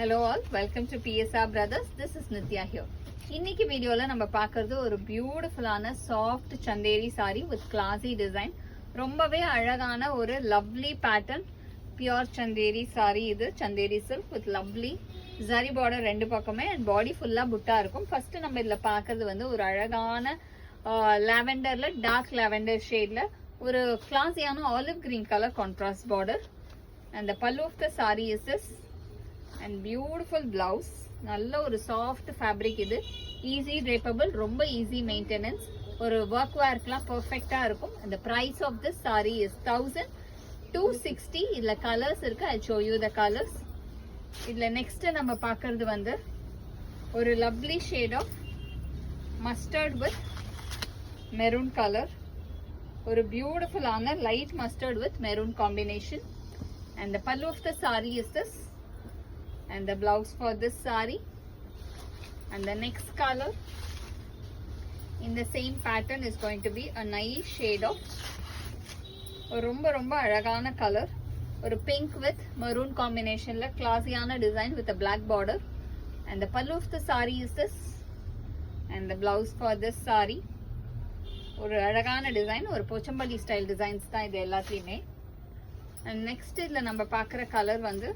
Hello all, welcome to PSR Brothers. This is Nitya here. இன்னைக்கு வீடியோல நம்ம பார்க்கிறது ஒரு பியூட்டிஃபுல்லான soft Chanderi saree with classy design. ரொம்பவே அழகான ஒரு lovely pattern pure Chanderi saree. இது Chanderi silk with lovely zari border ரெண்டு பக்கமே and body full-ஆ புட்டா இருக்கும். ஃபர்ஸ்ட் நம்ம இதுல பார்க்கிறது வந்து ஒரு அழகான லாவெண்டர்ல டார்க் லாவெண்டர் ஷேட்ல ஒரு கிளாஸியான olive green colour contrast border. And the pallu of the saree is this. And beautiful blouse. நல்ல ஒரு soft fabric இது. Easy drapeable, ரொம்ப easy maintenance. ஒரு work wearக்குலாம் perfect-ஆ இருக்கும். And the price of this saree is 1260. இதுல colors இருக்கு. I'll show you the colors. இதுல next நம்ம பார்க்கிறது வந்து ஒரு lovely shade of mustard with maroon color. ஒரு beautiful-ஆன light mustard with maroon combination. And the pallu of the saree is this. And the blouse for this saree. And the next color in the same pattern is going to be a nice shade of ரொம்ப ரொம்ப அழகான colour. ஒரு pink with maroon combinationல classy-ஆன design with a black border. And the pallu of the saree is this. And the blouse for this saree. ஒரு அழகான design, ஒரு Pochampalli style designs தான் இது எல்லாத்துலயுமே. And next இதுல நம்ம பார்க்குற கலர் வந்து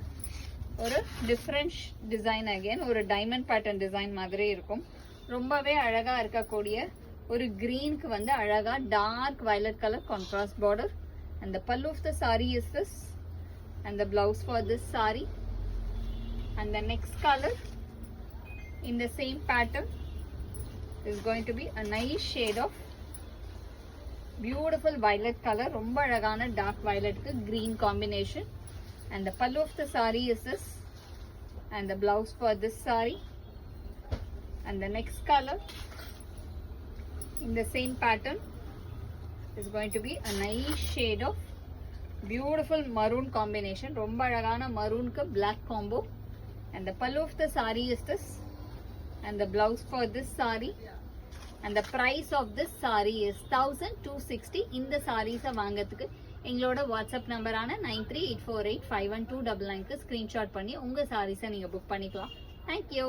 ஒரு டிஃப்ரெண்ட் டிசைன், அகைன் ஒரு டைமண்ட் பேட்டர்ன் டிசைன் மாதிரி இருக்கும். ரொம்பவே அழகா இருக்கக்கூடிய ஒரு கிரீனுக்கு வந்து அழகா dark violet colour contrast border. And the pallu of the sari is this. And the blouse for this sari. And the next colour in the same pattern is going to be a nice shade of beautiful violet colour. ரொம்ப அழகான dark வயலட்க்கு green combination. And the pallu of the saree is this. And the blouse for this saree. And the next color in the same pattern is going to be a nice shade of beautiful maroon combination. Romba alagana maroon ka black combo. And the pallu of the saree is this. And the blouse for this saree. And the price of this saree is 1260. In the sarees வாங்கிறதுக்கு எங்களோட WhatsApp நம்பரான 9384851299க்கு screenshot பண்ணி உங்க சாரீஸை நீங்க book பண்ணிக்கலாம். Thank you.